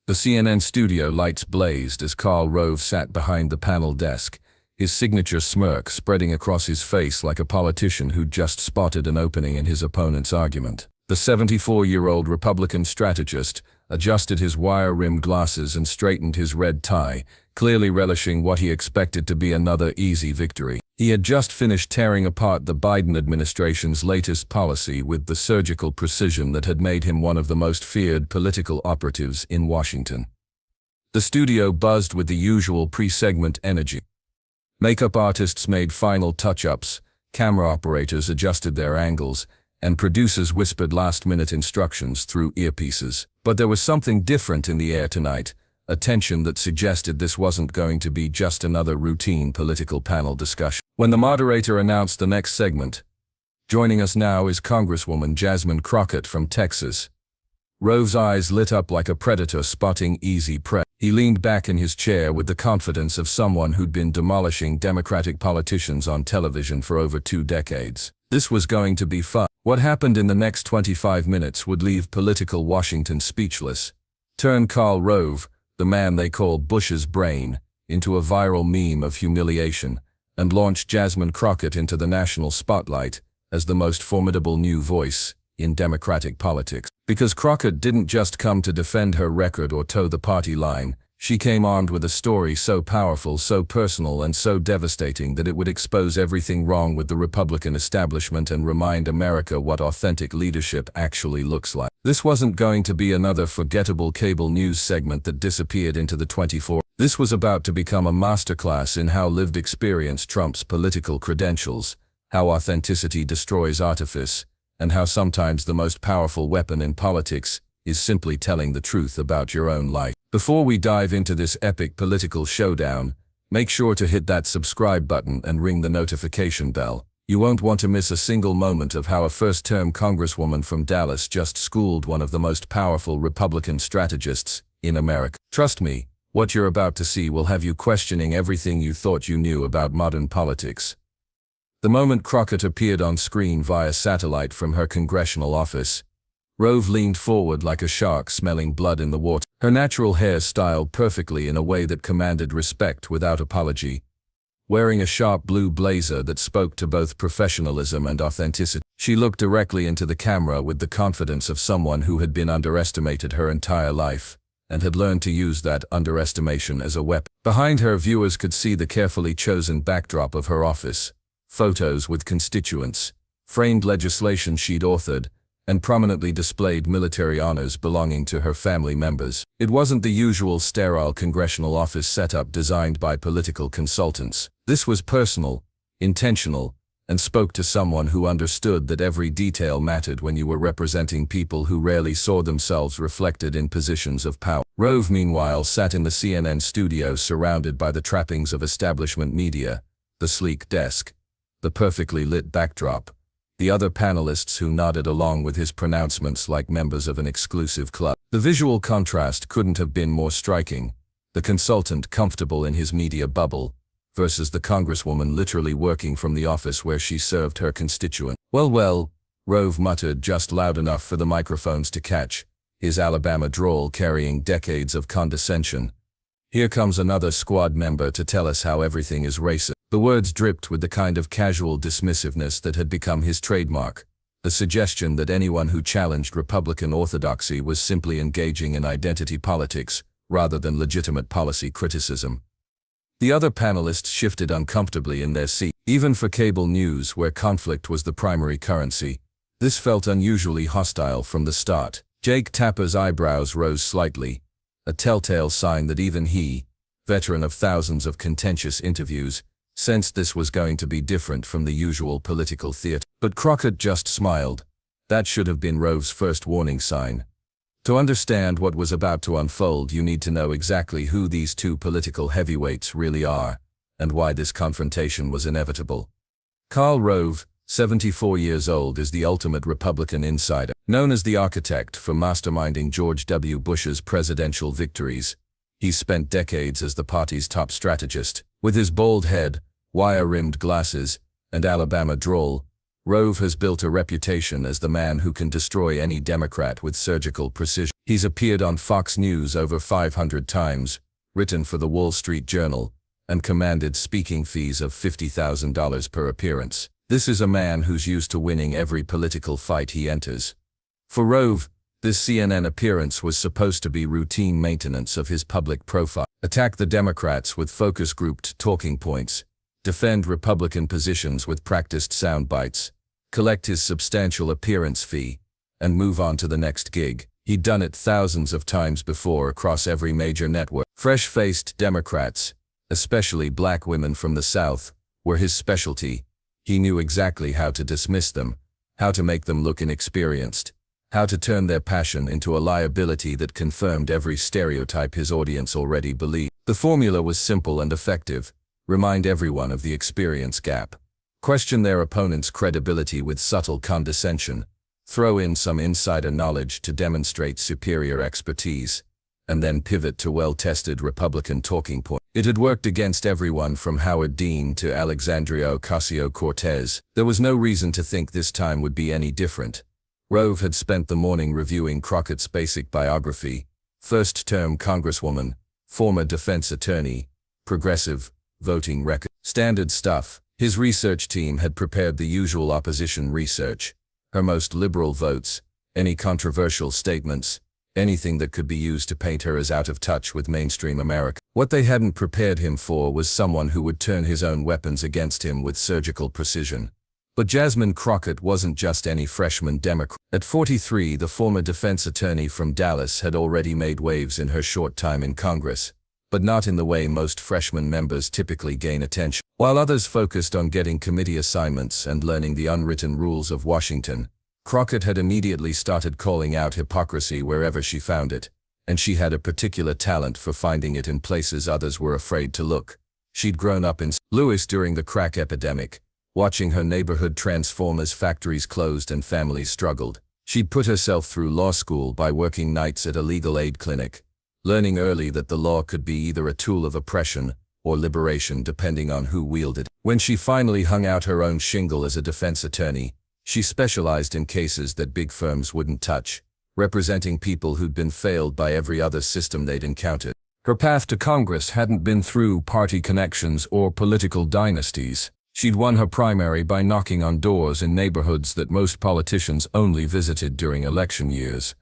The CNN studio lights blazed as Karl Rove sat behind the panel desk, his signature smirk spreading across his face like a politician who'd just spotted an opening in his opponent's argument. The 74-year-old Republican strategist adjusted his wire-rimmed glasses and straightened his red tie, clearly relishing what he expected to be another easy victory. He had just finished tearing apart the Biden administration's latest policy with the surgical precision that had made him one of the most feared political operatives in Washington. The studio buzzed with the usual pre-segment energy. Makeup artists made final touch-ups, camera operators adjusted their angles, and producers whispered last-minute instructions through earpieces. But there was something different in the air tonight, a tension that suggested this wasn't going to be just another routine political panel discussion. When the moderator announced the next segment, joining us now is Congresswoman Jasmine Crockett from Texas. Rove's eyes lit up like a predator spotting easy prey. He leaned back in his chair with the confidence of someone who'd been demolishing Democratic politicians on television for over 2 decades. This was going to be fun. What happened in the next 25 minutes would leave political Washington speechless, turn Karl Rove, the man they call Bush's brain, into a viral meme of humiliation, and launch Jasmine Crockett into the national spotlight as the most formidable new voice in Democratic politics. Because Crockett didn't just come to defend her record or toe the party line, she came armed with a story so powerful, so personal, and so devastating that it would expose everything wrong with the Republican establishment and remind America what authentic leadership actually looks like. This wasn't going to be another forgettable cable news segment that disappeared into the 24. This was about to become a masterclass in how lived experience trumps political credentials, how authenticity destroys artifice, and how sometimes the most powerful weapon in politics is simply telling the truth about your own life. Before we dive into this epic political showdown, make sure to hit that subscribe button and ring the notification bell. You won't want to miss a single moment of how a first-term Congresswoman from Dallas just schooled one of the most powerful Republican strategists in America. Trust me, what you're about to see will have you questioning everything you thought you knew about modern politics. The moment Crockett appeared on screen via satellite from her congressional office, Rove leaned forward like a shark smelling blood in the water. Her natural hair styled perfectly in a way that commanded respect without apology. Wearing a sharp blue blazer that spoke to both professionalism and authenticity, she looked directly into the camera with the confidence of someone who had been underestimated her entire life, and had learned to use that underestimation as a weapon. Behind her, viewers could see the carefully chosen backdrop of her office, photos with constituents, framed legislation she'd authored, and prominently displayed military honors belonging to her family members. It wasn't the usual sterile congressional office setup designed by political consultants. This was personal, intentional, and spoke to someone who understood that every detail mattered when you were representing people who rarely saw themselves reflected in positions of power. Rove, meanwhile, sat in the CNN studio surrounded by the trappings of establishment media, the sleek desk, the perfectly lit backdrop, the other panelists who nodded along with his pronouncements like members of an exclusive club. The visual contrast couldn't have been more striking, the consultant comfortable in his media bubble, versus the Congresswoman literally working from the office where she served her constituent. Well, Rove muttered just loud enough for the microphones to catch, his Alabama drawl carrying decades of condescension. Here comes another squad member to tell us how everything is racist. The words dripped with the kind of casual dismissiveness that had become his trademark, the suggestion that anyone who challenged Republican orthodoxy was simply engaging in identity politics rather than legitimate policy criticism. The other panelists shifted uncomfortably in their seats. Even for cable news, where conflict was the primary currency, this felt unusually hostile from the start. Jake Tapper's eyebrows rose slightly, a telltale sign that even he, veteran of thousands of contentious interviews, sensed this was going to be different from the usual political theater. But Crockett just smiled. That should have been Rove's first warning sign. To understand what was about to unfold, you need to know exactly who these two political heavyweights really are, and why this confrontation was inevitable. Karl Rove, 74 years old, is the ultimate Republican insider. Known as the architect for masterminding George W. Bush's presidential victories, he's spent decades as the party's top strategist. With his bald head, wire-rimmed glasses, and Alabama drawl, Rove has built a reputation as the man who can destroy any Democrat with surgical precision. He's appeared on Fox News over 500 times, written for the Wall Street Journal, and commanded speaking fees of $50,000 per appearance. This is a man who's used to winning every political fight he enters. For Rove, this CNN appearance was supposed to be routine maintenance of his public profile. Attack the Democrats with focus-grouped talking points, defend Republican positions with practiced sound bites, collect his substantial appearance fee, and move on to the next gig. He'd done it thousands of times before across every major network. Fresh-faced Democrats, especially black women from the South, were his specialty. He knew exactly how to dismiss them, how to make them look inexperienced, how to turn their passion into a liability that confirmed every stereotype his audience already believed. The formula was simple and effective. Remind everyone of the experience gap. Question their opponent's credibility with subtle condescension. Throw in some insider knowledge to demonstrate superior expertise, and then pivot to well-tested Republican talking points. It had worked against everyone from Howard Dean to Alexandria Ocasio-Cortez. There was no reason to think this time would be any different. Rove had spent the morning reviewing Crockett's basic biography: first-term Congresswoman, former defense attorney, progressive, voting record. Standard stuff. His research team had prepared the usual opposition research: her most liberal votes, any controversial statements, anything that could be used to paint her as out of touch with mainstream America. What they hadn't prepared him for was someone who would turn his own weapons against him with surgical precision. But Jasmine Crockett wasn't just any freshman Democrat. At 43, the former defense attorney from Dallas had already made waves in her short time in Congress, but not in the way most freshman members typically gain attention. While others focused on getting committee assignments and learning the unwritten rules of Washington, Crockett had immediately started calling out hypocrisy wherever she found it, and she had a particular talent for finding it in places others were afraid to look. She'd grown up in St. Louis during the crack epidemic, watching her neighborhood transform as factories closed and families struggled. She'd put herself through law school by working nights at a legal aid clinic, learning early that the law could be either a tool of oppression or liberation depending on who wielded it. When she finally hung out her own shingle as a defense attorney, she specialized in cases that big firms wouldn't touch, representing people who'd been failed by every other system they'd encountered. Her path to Congress hadn't been through party connections or political dynasties. She'd won her primary by knocking on doors in neighborhoods that most politicians only visited during election years.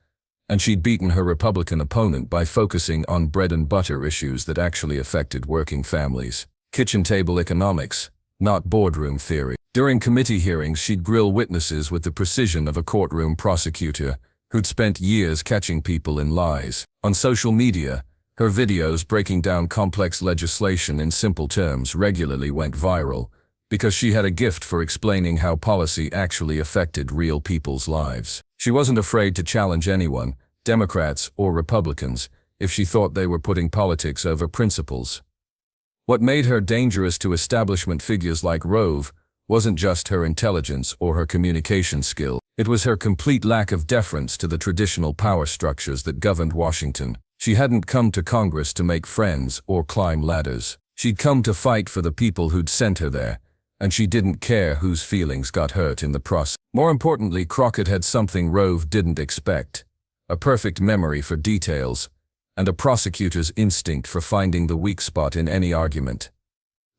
And she'd beaten her Republican opponent by focusing on bread-and-butter issues that actually affected working families. Kitchen table economics, not boardroom theory. During committee hearings, she'd grill witnesses with the precision of a courtroom prosecutor who'd spent years catching people in lies. On social media, her videos breaking down complex legislation in simple terms regularly went viral, because she had a gift for explaining how policy actually affected real people's lives. She wasn't afraid to challenge anyone, Democrats or Republicans, if she thought they were putting politics over principles. What made her dangerous to establishment figures like Rove wasn't just her intelligence or her communication skill. It was her complete lack of deference to the traditional power structures that governed Washington. She hadn't come to Congress to make friends or climb ladders. She'd come to fight for the people who'd sent her there, and she didn't care whose feelings got hurt in the process. More importantly, Crockett had something Rove didn't expect: a perfect memory for details, and a prosecutor's instinct for finding the weak spot in any argument.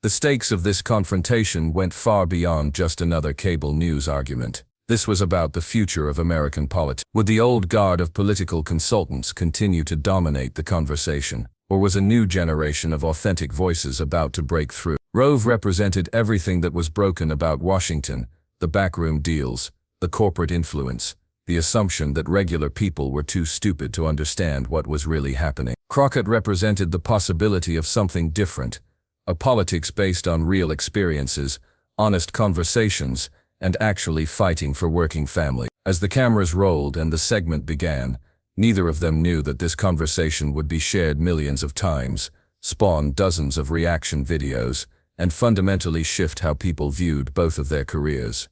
The stakes of this confrontation went far beyond just another cable news argument. This was about the future of American politics. Would the old guard of political consultants continue to dominate the conversation, or was a new generation of authentic voices about to break through? Rove represented everything that was broken about Washington: the backroom deals, the corporate influence, the assumption that regular people were too stupid to understand what was really happening. Crockett represented the possibility of something different, a politics based on real experiences, honest conversations, and actually fighting for working families. As the cameras rolled and the segment began, neither of them knew that this conversation would be shared millions of times, spawn dozens of reaction videos, and fundamentally shift how people viewed both of their careers.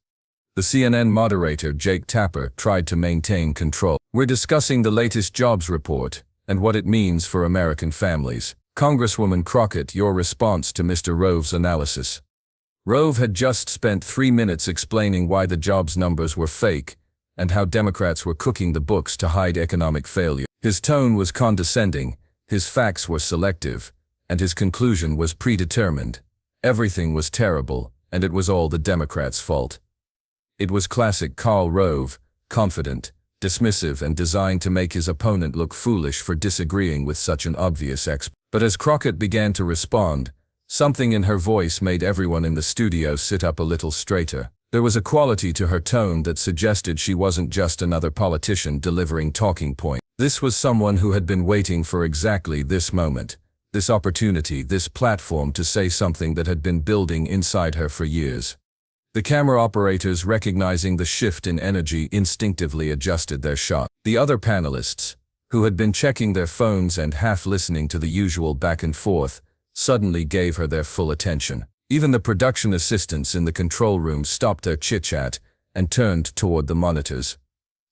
The CNN moderator, Jake Tapper, tried to maintain control. "We're discussing the latest jobs report and what it means for American families. Congresswoman Crockett, your response to Mr. Rove's analysis." Rove had just spent 3 minutes explaining why the jobs numbers were fake and how Democrats were cooking the books to hide economic failure. His tone was condescending, his facts were selective, and his conclusion was predetermined. Everything was terrible, and it was all the Democrats' fault. It was classic Karl Rove, confident, dismissive, and designed to make his opponent look foolish for disagreeing with such an obvious expert. But as Crockett began to respond, something in her voice made everyone in the studio sit up a little straighter. There was a quality to her tone that suggested she wasn't just another politician delivering talking points. This was someone who had been waiting for exactly this moment, this opportunity, this platform to say something that had been building inside her for years. The camera operators, recognizing the shift in energy, instinctively adjusted their shot. The other panelists, who had been checking their phones and half listening to the usual back and forth, suddenly gave her their full attention. Even the production assistants in the control room stopped their chit-chat and turned toward the monitors.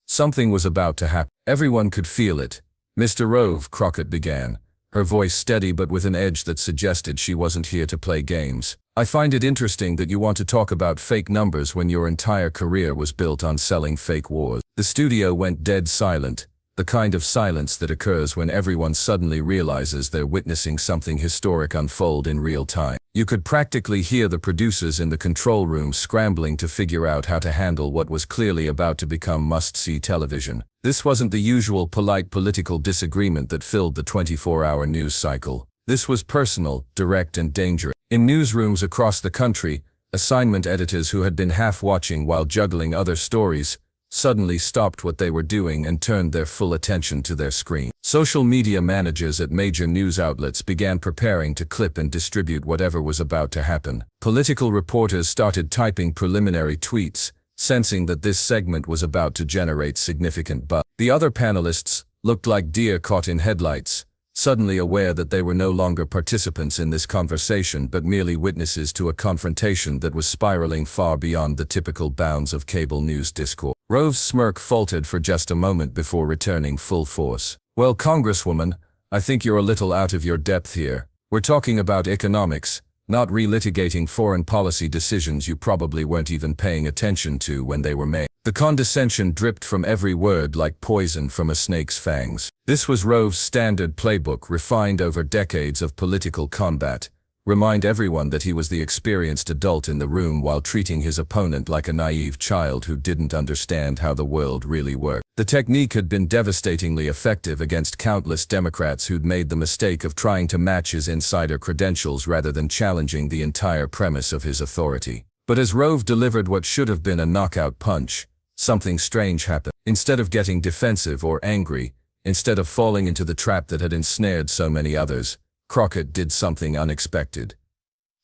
Something was about to happen. Everyone could feel it. "Mr. Rove," Crockett began, her voice steady but with an edge that suggested she wasn't here to play games. "I find it interesting that you want to talk about fake numbers when your entire career was built on selling fake wars." The studio went dead silent, the kind of silence that occurs when everyone suddenly realizes they're witnessing something historic unfold in real time. You could practically hear the producers in the control room scrambling to figure out how to handle what was clearly about to become must-see television. This wasn't the usual polite political disagreement that filled the 24-hour news cycle. This was personal, direct, and dangerous. In newsrooms across the country, assignment editors who had been half watching while juggling other stories suddenly stopped what they were doing and turned their full attention to their screen. Social media managers at major news outlets began preparing to clip and distribute whatever was about to happen. Political reporters started typing preliminary tweets, sensing that this segment was about to generate significant buzz. The other panelists looked like deer caught in headlights, suddenly aware that they were no longer participants in this conversation but merely witnesses to a confrontation that was spiraling far beyond the typical bounds of cable news discourse. Rove's smirk faltered for just a moment before returning full force. "Well, Congresswoman, I think you're a little out of your depth here. We're talking about economics, not relitigating foreign policy decisions you probably weren't even paying attention to when they were made." The condescension dripped from every word like poison from a snake's fangs. This was Rove's standard playbook, refined over decades of political combat. Remind everyone that he was the experienced adult in the room while treating his opponent like a naive child who didn't understand how the world really worked. The technique had been devastatingly effective against countless Democrats who'd made the mistake of trying to match his insider credentials rather than challenging the entire premise of his authority. But as Rove delivered what should have been a knockout punch, something strange happened. Instead of getting defensive or angry, instead of falling into the trap that had ensnared so many others, Crockett did something unexpected.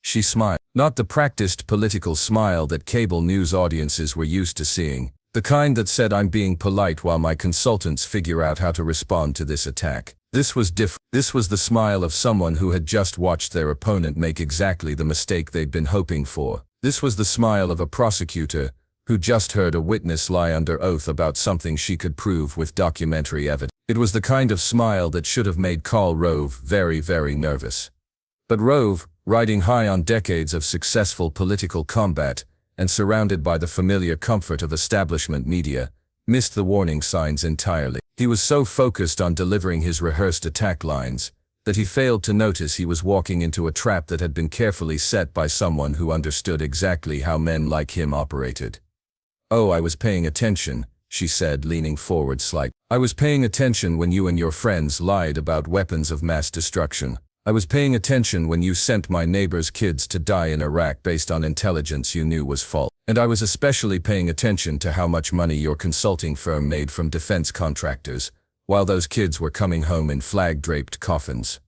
She smiled. Not the practiced political smile that cable news audiences were used to seeing, the kind that said, "I'm being polite while my consultants figure out how to respond to this attack." This was different. This was the smile of someone who had just watched their opponent make exactly the mistake they'd been hoping for. This was the smile of a prosecutor who just heard a witness lie under oath about something she could prove with documentary evidence. It was the kind of smile that should have made Karl Rove very, very nervous. But Rove, riding high on decades of successful political combat and surrounded by the familiar comfort of establishment media, missed the warning signs entirely. He was so focused on delivering his rehearsed attack lines that he failed to notice he was walking into a trap that had been carefully set by someone who understood exactly how men like him operated. "Oh, I was paying attention," she said, leaning forward slightly. "I was paying attention when you and your friends lied about weapons of mass destruction. I was paying attention when you sent my neighbor's kids to die in Iraq based on intelligence you knew was false. And I was especially paying attention to how much money your consulting firm made from defense contractors, while those kids were coming home in flag-draped coffins."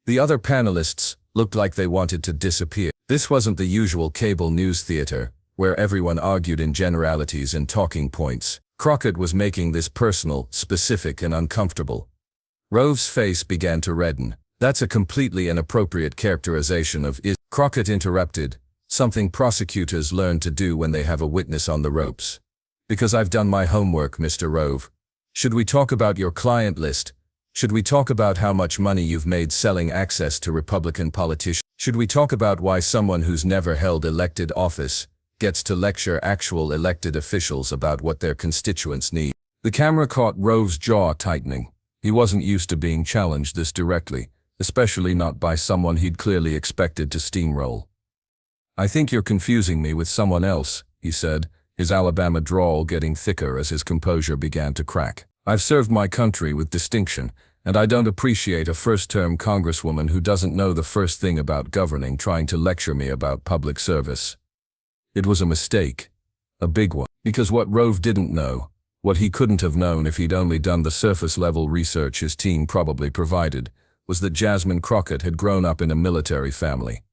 The other panelists looked like they wanted to disappear. This wasn't the usual cable news theater, where everyone argued in generalities and talking points. Crockett was making this personal, specific, and uncomfortable. Rove's face began to redden. "That's a completely inappropriate characterization of it," Crockett interrupted, something prosecutors learn to do when they have a witness on the ropes. "Because I've done my homework, Mr. Rove. Should we talk about your client list? Should we talk about how much money you've made selling access to Republican politicians?" Should we talk about why someone who's never held elected office gets to lecture actual elected officials about what their constituents need? The camera caught Rove's jaw tightening. He wasn't used to being challenged this directly, especially not by someone he'd clearly expected to steamroll. "I think you're confusing me with someone else," he said, his Alabama drawl getting thicker as his composure began to crack. "I've served my country with distinction, and I don't appreciate a first-term congresswoman who doesn't know the first thing about governing trying to lecture me about public service." It was a mistake. A big one. Because what Rove didn't know, what he couldn't have known if he'd only done the surface-level research his team probably provided, was that Jasmine Crockett had grown up in a military family.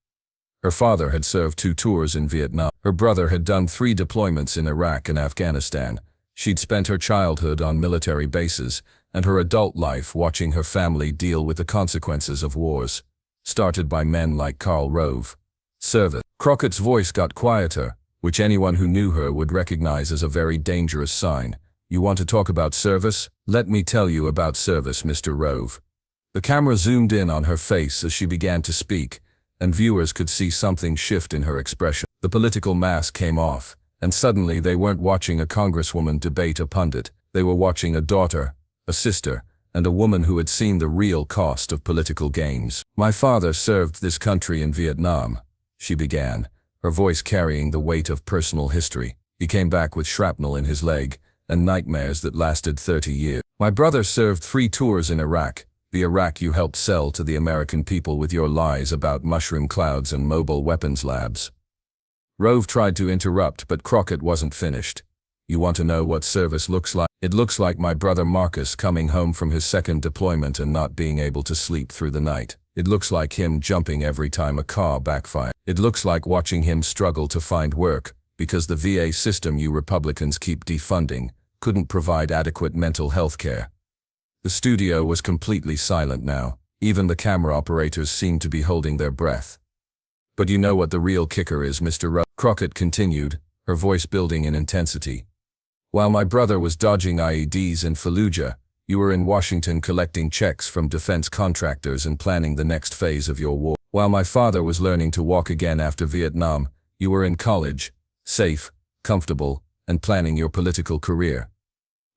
Her father had served 2 tours in Vietnam. Her brother had done 3 deployments in Iraq and Afghanistan. She'd spent her childhood on military bases, and her adult life watching her family deal with the consequences of wars, started by men like Karl Rove. Service. Crockett's voice got quieter, which anyone who knew her would recognize as a very dangerous sign. "You want to talk about service? Let me tell you about service, Mr. Rove." The camera zoomed in on her face as she began to speak, and viewers could see something shift in her expression. The political mask came off, and suddenly they weren't watching a congresswoman debate a pundit. They were watching a daughter, a sister, and a woman who had seen the real cost of political games. "My father served this country in Vietnam," she began, her voice carrying the weight of personal history. "He came back with shrapnel in his leg, and nightmares that lasted 30 years. My brother served 3 tours in Iraq, the Iraq you helped sell to the American people with your lies about mushroom clouds and mobile weapons labs." Rove tried to interrupt, but Crockett wasn't finished. "You want to know what service looks like? It looks like my brother Marcus coming home from his 2nd deployment and not being able to sleep through the night. It looks like him jumping every time a car backfires. It looks like watching him struggle to find work because the VA system you Republicans keep defunding couldn't provide adequate mental health care." The studio was completely silent now. Even the camera operators seemed to be holding their breath. "But you know what the real kicker is, Mr. Rove," Crockett continued, her voice building in intensity. "While my brother was dodging IEDs in Fallujah, you were in Washington collecting checks from defense contractors and planning the next phase of your war. While my father was learning to walk again after Vietnam, you were in college, safe, comfortable, and planning your political career."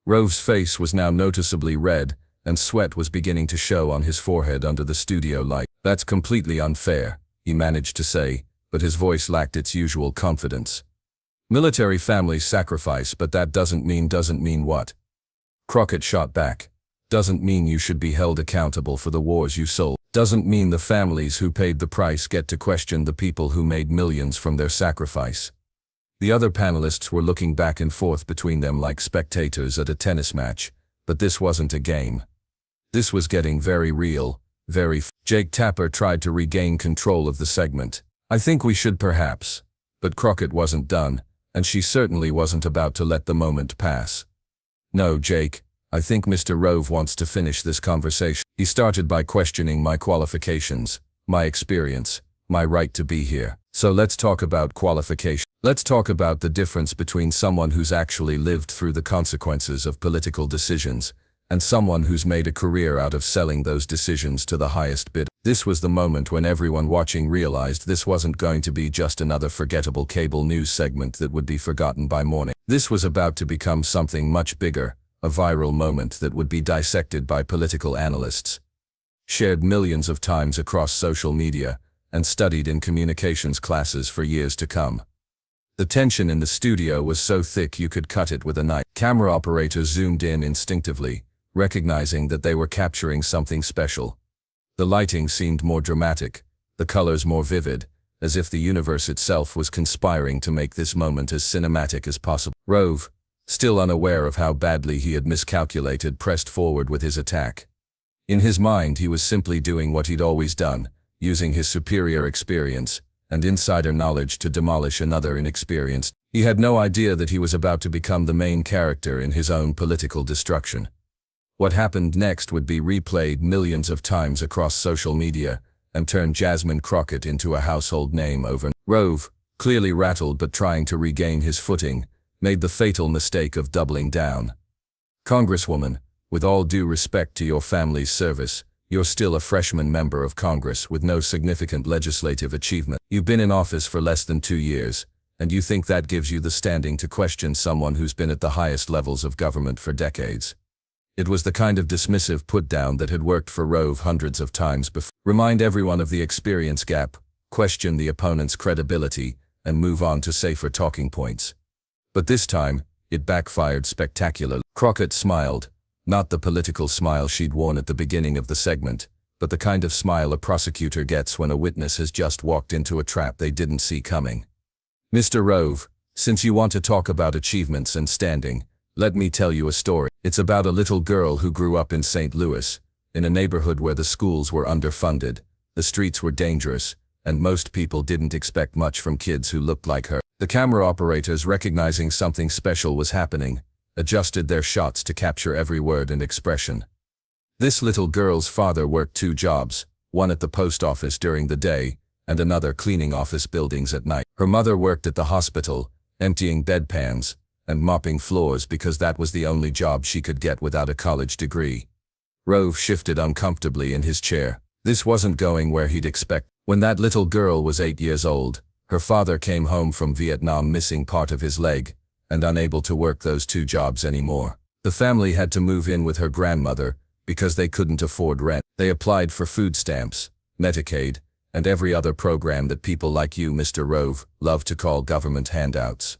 Rove's face was now noticeably red, and sweat was beginning to show on his forehead under the studio light. "That's completely unfair," he managed to say, but his voice lacked its usual confidence. "Military families sacrifice, but that doesn't mean what?" Crockett shot back. "Doesn't mean you should be held accountable for the wars you sold. Doesn't mean the families who paid the price get to question the people who made millions from their sacrifice." The other panelists were looking back and forth between them like spectators at a tennis match, but this wasn't a game. This was getting very real, Jake Tapper tried to regain control of the segment. "I think we should perhaps." But Crockett wasn't done, and she certainly wasn't about to let the moment pass. "No, Jake, I think Mr. Rove wants to finish this conversation. He started by questioning my qualifications, my experience, my right to be here. So let's talk about qualification. Let's talk about the difference between someone who's actually lived through the consequences of political decisions and someone who's made a career out of selling those decisions to the highest bidder." This was the moment when everyone watching realized this wasn't going to be just another forgettable cable news segment that would be forgotten by morning. This was about to become something much bigger, a viral moment that would be dissected by political analysts, shared millions of times across social media, and studied in communications classes for years to come. The tension in the studio was so thick you could cut it with a knife. Camera operators zoomed in instinctively, recognizing that they were capturing something special. The lighting seemed more dramatic, the colors more vivid, as if the universe itself was conspiring to make this moment as cinematic as possible. Rove, still unaware of how badly he had miscalculated, pressed forward with his attack. In his mind, he was simply doing what he'd always done, using his superior experience and insider knowledge to demolish another inexperienced. He had no idea that he was about to become the main character in his own political destruction. What happened next would be replayed millions of times across social media and turn Jasmine Crockett into a household name over. Rove, clearly rattled but trying to regain his footing, made the fatal mistake of doubling down. "Congresswoman, with all due respect to your family's service, You're still a freshman member of Congress with no significant legislative achievement. You've been in office for less than 2 years, and you think that gives you the standing to question someone who's been at the highest levels of government for decades. It was the kind of dismissive put-down that had worked for Rove hundreds of times before. Remind everyone of the experience gap, question the opponent's credibility, and move on to safer talking points. But this time, it backfired spectacularly. Crockett smiled, not the political smile she'd worn at the beginning of the segment, but the kind of smile a prosecutor gets when a witness has just walked into a trap they didn't see coming. Mr. Rove, since you want to talk about achievements and standing, let me tell you a story. It's about a little girl who grew up in St. Louis, in a neighborhood where the schools were underfunded, the streets were dangerous, and most people didn't expect much from kids who looked like her. The camera operators, recognizing something special was happening, adjusted their shots to capture every word and expression. This little girl's father worked 2 jobs, one at the post office during the day, and another cleaning office buildings at night. Her mother worked at the hospital, emptying bedpans and mopping floors because that was the only job she could get without a college degree. Rove shifted uncomfortably in his chair. This wasn't going where he'd expect. When that little girl was 8 years old, her father came home from Vietnam missing part of his leg and unable to work those 2 jobs anymore. The family had to move in with her grandmother because they couldn't afford rent. They applied for food stamps, Medicaid, and every other program that people like you, Mr. Rove, love to call government handouts.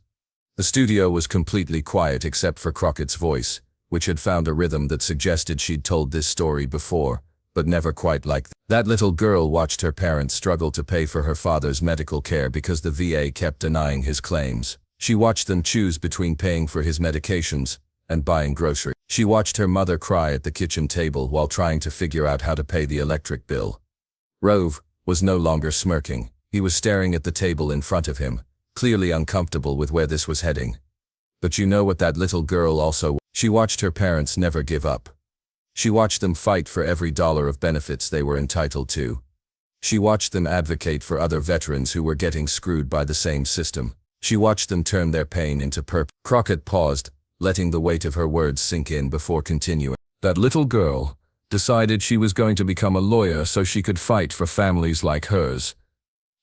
The studio was completely quiet except for Crockett's voice, which had found a rhythm that suggested she'd told this story before, but never quite like that. That little girl watched her parents struggle to pay for her father's medical care because the VA kept denying his claims. She watched them choose between paying for his medications and buying groceries. She watched her mother cry at the kitchen table while trying to figure out how to pay the electric bill. Rove was no longer smirking. He was staring at the table in front of him, clearly uncomfortable with where this was heading. But you know what that little girl also... She watched her parents never give up. She watched them fight for every dollar of benefits they were entitled to. She watched them advocate for other veterans who were getting screwed by the same system. She watched them turn their pain into purpose. Crockett paused, letting the weight of her words sink in before continuing. That little girl decided she was going to become a lawyer so she could fight for families like hers.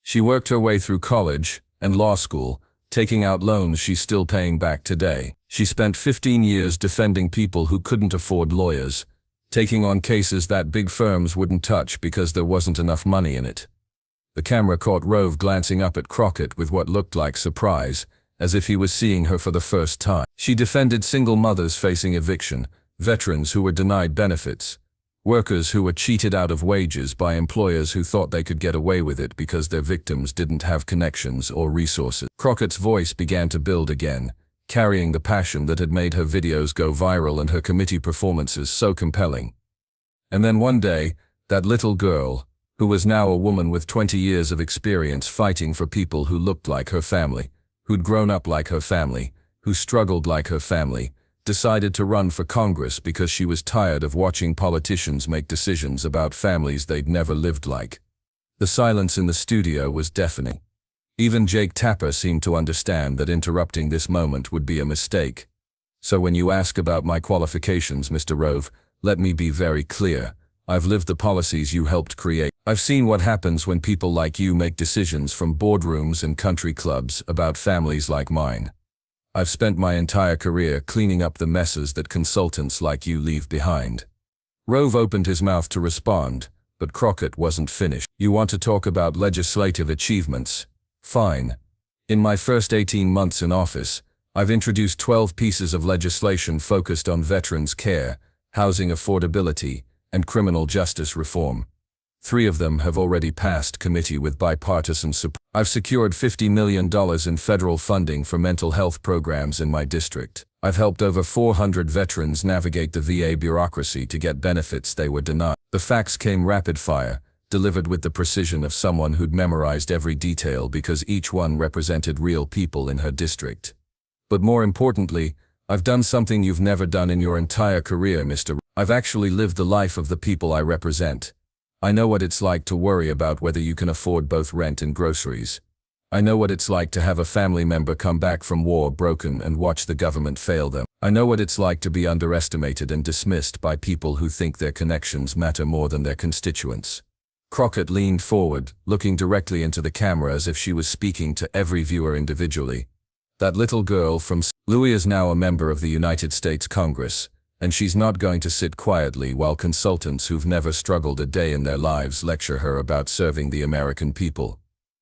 She worked her way through college and law school, taking out loans she's still paying back today. She spent 15 years defending people who couldn't afford lawyers, taking on cases that big firms wouldn't touch because there wasn't enough money in it. The camera caught Rove glancing up at Crockett with what looked like surprise, as if he was seeing her for the first time. She defended single mothers facing eviction, veterans who were denied benefits, workers who were cheated out of wages by employers who thought they could get away with it because their victims didn't have connections or resources. Crockett's voice began to build again, carrying the passion that had made her videos go viral and her committee performances so compelling. And then one day, that little girl, who was now a woman with 20 years of experience fighting for people who looked like her family, who'd grown up like her family, who struggled like her family, decided to run for Congress because she was tired of watching politicians make decisions about families they'd never lived like. The silence in the studio was deafening. Even Jake Tapper seemed to understand that interrupting this moment would be a mistake. So when you ask about my qualifications, Mr. Rove, let me be very clear. I've lived the policies you helped create. I've seen what happens when people like you make decisions from boardrooms and country clubs about families like mine. I've spent my entire career cleaning up the messes that consultants like you leave behind. Rove opened his mouth to respond, but Crockett wasn't finished. You want to talk about legislative achievements? Fine. In my first 18 months in office, I've introduced 12 pieces of legislation focused on veterans' care, housing affordability, and criminal justice reform. 3 of them have already passed committee with bipartisan support. I've secured $50 million in federal funding for mental health programs in my district. I've helped over 400 veterans navigate the VA bureaucracy to get benefits they were denied. The facts came rapid fire, delivered with the precision of someone who'd memorized every detail because each one represented real people in her district. But more importantly, I've done something you've never done in your entire career, Mr. I've actually lived the life of the people I represent. I know what it's like to worry about whether you can afford both rent and groceries. I know what it's like to have a family member come back from war broken and watch the government fail them. I know what it's like to be underestimated and dismissed by people who think their connections matter more than their constituents." Crockett leaned forward, looking directly into the camera as if she was speaking to every viewer individually. "That little girl from Louis is now a member of the United States Congress, and she's not going to sit quietly while consultants who've never struggled a day in their lives lecture her about serving the American people."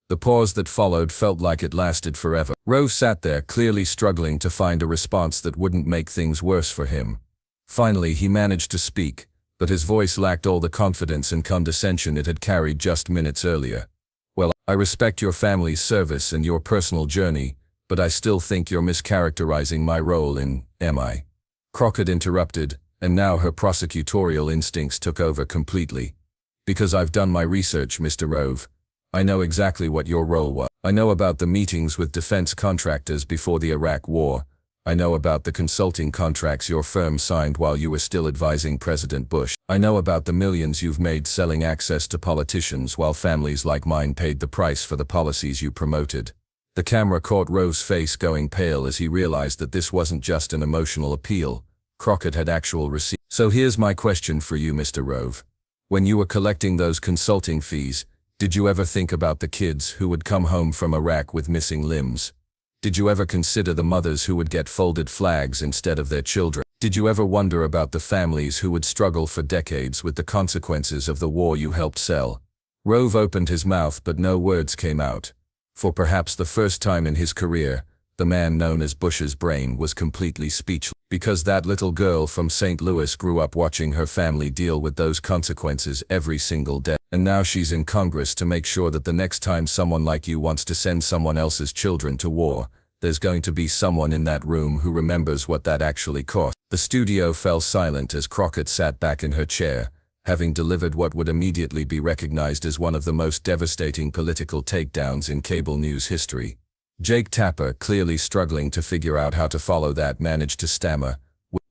The pause that followed felt like it lasted forever. Rove sat there, clearly struggling to find a response that wouldn't make things worse for him. Finally, he managed to speak, but his voice lacked all the confidence and condescension it had carried just minutes earlier. "Well, I respect your family's service and your personal journey, but I still think you're mischaracterizing my role in MI." Crockett interrupted, and now her prosecutorial instincts took over completely. "Because I've done my research, Mr. Rove. I know exactly what your role was. I know about the meetings with defense contractors before the Iraq War. I know about the consulting contracts your firm signed while you were still advising President Bush. I know about the millions you've made selling access to politicians while families like mine paid the price for the policies you promoted." The camera caught Rove's face going pale as he realized that this wasn't just an emotional appeal. Crockett had actual receipts. "So here's my question for you, Mr. Rove. When you were collecting those consulting fees, did you ever think about the kids who would come home from Iraq with missing limbs? Did you ever consider the mothers who would get folded flags instead of their children? Did you ever wonder about the families who would struggle for decades with the consequences of the war you helped sell?" Rove opened his mouth, but no words came out. For perhaps the first time in his career, the man known as Bush's brain was completely speechless. Because that little girl from St. Louis grew up watching her family deal with those consequences every single day. And now she's in Congress to make sure that the next time someone like you wants to send someone else's children to war, there's going to be someone in that room who remembers what that actually cost. The studio fell silent as Crockett sat back in her chair, having delivered what would immediately be recognized as one of the most devastating political takedowns in cable news history. Jake Tapper, clearly struggling to figure out how to follow that, managed to stammer,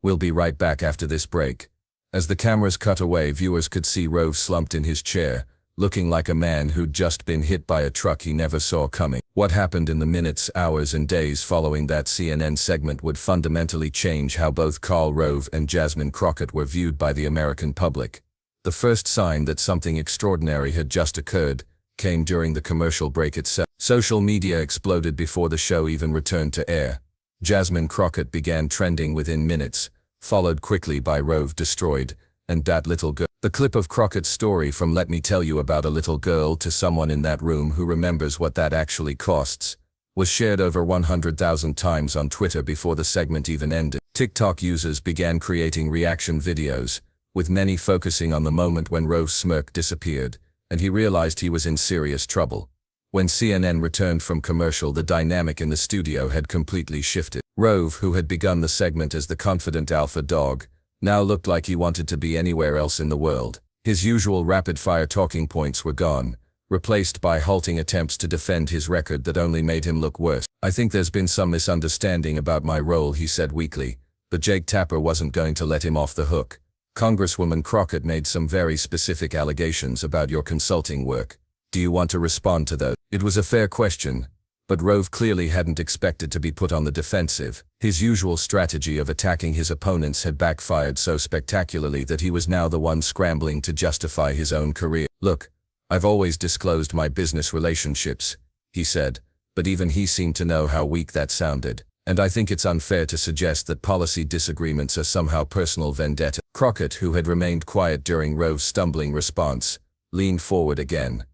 "We'll be right back after this break." As the cameras cut away, viewers could see Rove slumped in his chair, looking like a man who'd just been hit by a truck he never saw coming. What happened in the minutes, hours, and days following that CNN segment would fundamentally change how both Karl Rove and Jasmine Crockett were viewed by the American public. The first sign that something extraordinary had just occurred came during the commercial break itself. Social media exploded before the show even returned to air. Jasmine Crockett began trending within minutes, followed quickly by Rove destroyed, and that little girl. The clip of Crockett's story from "Let me tell you about a little girl to someone in that room who remembers what that actually costs" was shared over 100,000 times on Twitter before the segment even ended. TikTok users began creating reaction videos, with many focusing on the moment when Rove's smirk disappeared, and he realized he was in serious trouble. When CNN returned from commercial, the dynamic in the studio had completely shifted. Rove, who had begun the segment as the confident alpha dog, now looked like he wanted to be anywhere else in the world. His usual rapid-fire talking points were gone, replaced by halting attempts to defend his record that only made him look worse. "I think there's been some misunderstanding about my role," he said weakly, but Jake Tapper wasn't going to let him off the hook. "Congresswoman Crockett made some very specific allegations about your consulting work. Do you want to respond to those?" It was a fair question, but Rove clearly hadn't expected to be put on the defensive. His usual strategy of attacking his opponents had backfired so spectacularly that he was now the one scrambling to justify his own career. "Look, I've always disclosed my business relationships," he said, but even he seemed to know how weak that sounded. "And I think it's unfair to suggest that policy disagreements are somehow personal vendetta." Crockett, who had remained quiet during Rove's stumbling response, leaned forward again.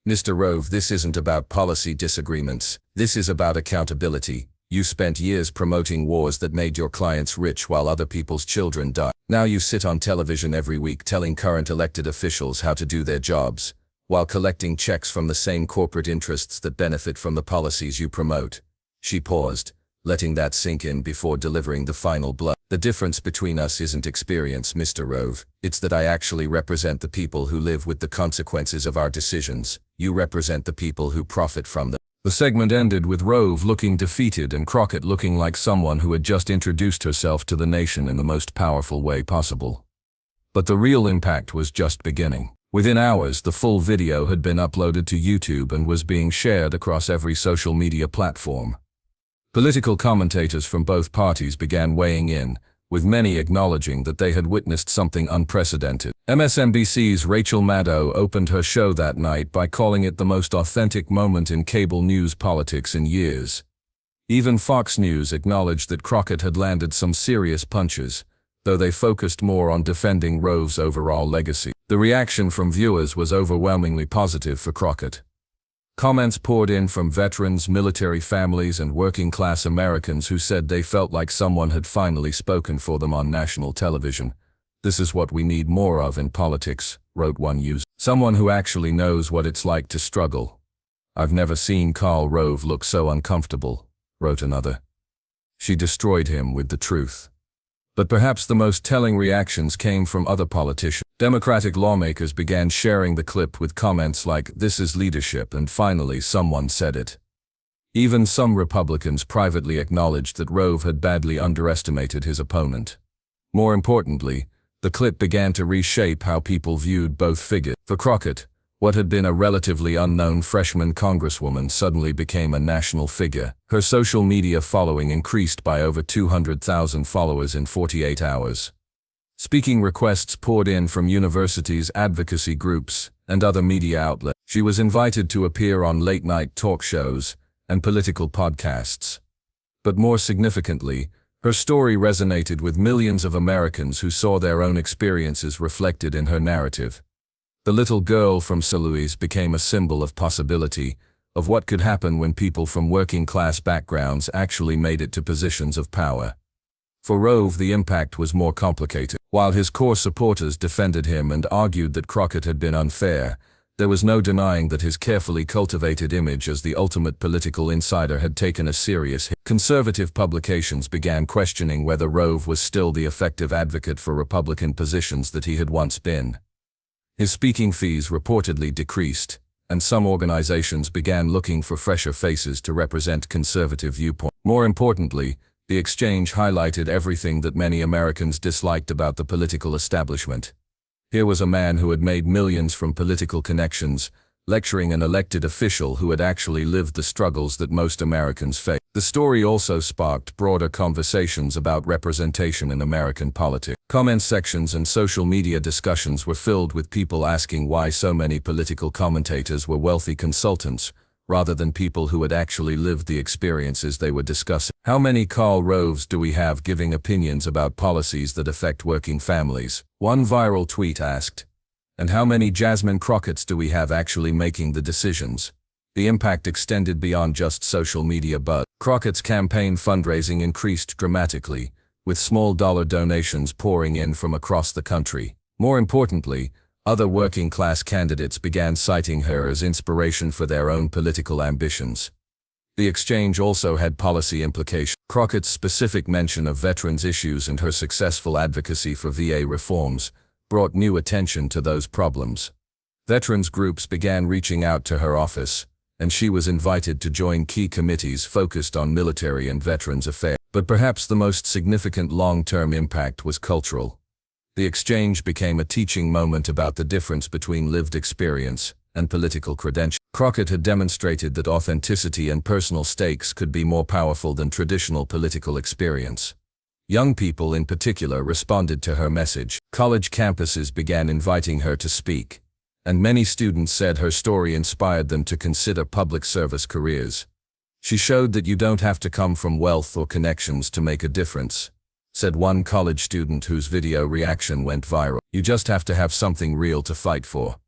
"Mr. Rove, this isn't about policy disagreements. This is about accountability. You spent years promoting wars that made your clients rich while other people's children died. Now you sit on television every week telling current elected officials how to do their jobs, while collecting checks from the same corporate interests that benefit from the policies you promote." She paused, letting that sink in before delivering the final blow. "The difference between us isn't experience, Mr. Rove. It's that I actually represent the people who live with the consequences of our decisions. You represent the people who profit from them." The segment ended with Rove looking defeated and Crockett looking like someone who had just introduced herself to the nation in the most powerful way possible. But the real impact was just beginning. Within hours, the full video had been uploaded to YouTube and was being shared across every social media platform. Political commentators from both parties began weighing in, with many acknowledging that they had witnessed something unprecedented. MSNBC's Rachel Maddow opened her show that night by calling it the most authentic moment in cable news politics in years. Even Fox News acknowledged that Crockett had landed some serious punches, though they focused more on defending Rove's overall legacy. The reaction from viewers was overwhelmingly positive for Crockett. Comments poured in from veterans, military families, and working-class Americans who said they felt like someone had finally spoken for them on national television. "This is what we need more of in politics," wrote one user. "Someone who actually knows what it's like to struggle." "I've never seen Karl Rove look so uncomfortable," wrote another. "She destroyed him with the truth." But perhaps the most telling reactions came from other politicians. Democratic lawmakers began sharing the clip with comments like, "This is leadership," and "Finally, someone said it." Even some Republicans privately acknowledged that Rove had badly underestimated his opponent. More importantly, the clip began to reshape how people viewed both figures. For Crockett, what had been a relatively unknown freshman congresswoman suddenly became a national figure. Her social media following increased by over 200,000 followers in 48 hours. Speaking requests poured in from universities, advocacy groups, and other media outlets. She was invited to appear on late-night talk shows and political podcasts. But more significantly, her story resonated with millions of Americans who saw their own experiences reflected in her narrative. The little girl from St. Louis became a symbol of possibility, of what could happen when people from working-class backgrounds actually made it to positions of power. For Rove, the impact was more complicated. While his core supporters defended him and argued that Crockett had been unfair, there was no denying that his carefully cultivated image as the ultimate political insider had taken a serious hit. Conservative publications began questioning whether Rove was still the effective advocate for Republican positions that he had once been. His speaking fees reportedly decreased, and some organizations began looking for fresher faces to represent conservative viewpoints. More importantly, the exchange highlighted everything that many Americans disliked about the political establishment. Here was a man who had made millions from political connections, lecturing an elected official who had actually lived the struggles that most Americans face. The story also sparked broader conversations about representation in American politics. Comment sections and social media discussions were filled with people asking why so many political commentators were wealthy consultants, rather than people who had actually lived the experiences they were discussing. "How many Karl Roves do we have giving opinions about policies that affect working families?" one viral tweet asked. "And how many Jasmine Crocketts do we have actually making the decisions?" The impact extended beyond just social media buzz. Crockett's campaign fundraising increased dramatically, with small-dollar donations pouring in from across the country. More importantly, other working-class candidates began citing her as inspiration for their own political ambitions. The exchange also had policy implications. Crockett's specific mention of veterans' issues and her successful advocacy for VA reforms brought new attention to those problems. Veterans groups began reaching out to her office, and she was invited to join key committees focused on military and veterans affairs. But perhaps the most significant long-term impact was cultural. The exchange became a teaching moment about the difference between lived experience and political credentials. Crockett had demonstrated that authenticity and personal stakes could be more powerful than traditional political experience. Young people in particular responded to her message. College campuses began inviting her to speak, and many students said her story inspired them to consider public service careers. "She showed that you don't have to come from wealth or connections to make a difference," said one college student whose video reaction went viral. "You just have to have something real to fight for."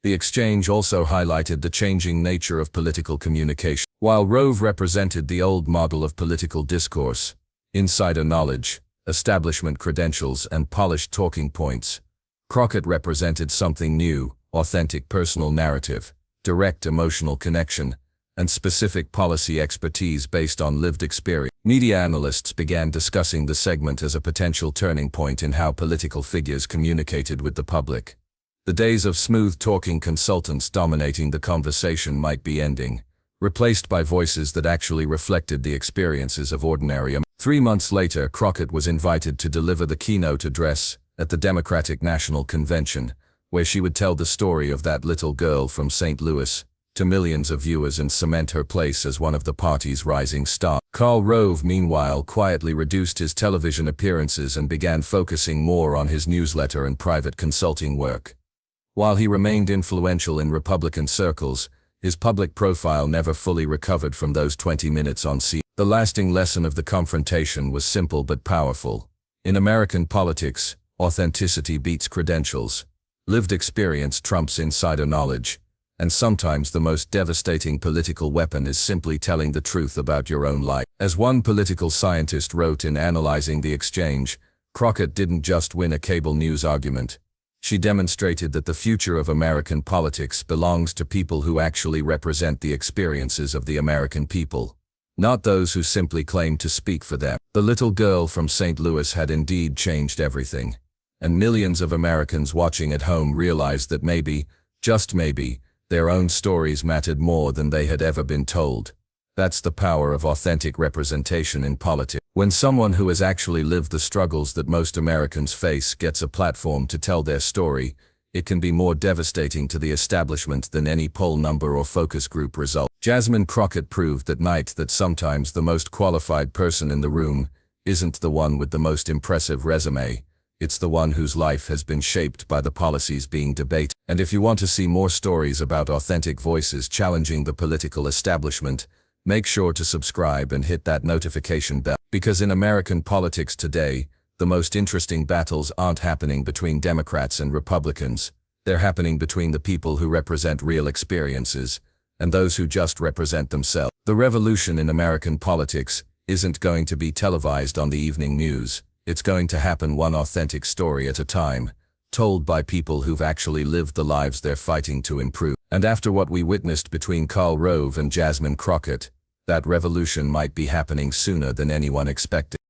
The exchange also highlighted the changing nature of political communication. While Rove represented the old model of political discourse, insider knowledge, establishment credentials, and polished talking points, Crockett represented something new: authentic personal narrative, direct emotional connection, and specific policy expertise based on lived experience. Media analysts began discussing the segment as a potential turning point in how political figures communicated with the public. The days of smooth-talking consultants dominating the conversation might be ending, replaced by voices that actually reflected the experiences of ordinary Americans. 3 months later, Crockett was invited to deliver the keynote address at the Democratic National Convention, where she would tell the story of that little girl from St. Louis to millions of viewers and cement her place as one of the party's rising stars. Karl Rove, meanwhile, quietly reduced his television appearances and began focusing more on his newsletter and private consulting work. While he remained influential in Republican circles, his public profile never fully recovered from those 20 minutes on CNN. The lasting lesson of the confrontation was simple but powerful. In American politics, authenticity beats credentials. Lived experience trumps insider knowledge. And sometimes the most devastating political weapon is simply telling the truth about your own life. As one political scientist wrote in analyzing the exchange, Crockett didn't just win a cable news argument. She demonstrated that the future of American politics belongs to people who actually represent the experiences of the American people, not those who simply claim to speak for them. The little girl from St. Louis had indeed changed everything. And millions of Americans watching at home realized that maybe, just maybe, their own stories mattered more than they had ever been told. That's the power of authentic representation in politics. When someone who has actually lived the struggles that most Americans face gets a platform to tell their story, it can be more devastating to the establishment than any poll number or focus group result. Jasmine Crockett proved that night that sometimes the most qualified person in the room isn't the one with the most impressive resume. It's the one whose life has been shaped by the policies being debated. And if you want to see more stories about authentic voices challenging the political establishment, make sure to subscribe and hit that notification bell. Because in American politics today, the most interesting battles aren't happening between Democrats and Republicans. They're happening between the people who represent real experiences and those who just represent themselves. The revolution in American politics isn't going to be televised on the evening news. It's going to happen one authentic story at a time, told by people who've actually lived the lives they're fighting to improve. And after what we witnessed between Karl Rove and Jasmine Crockett, that revolution might be happening sooner than anyone expected.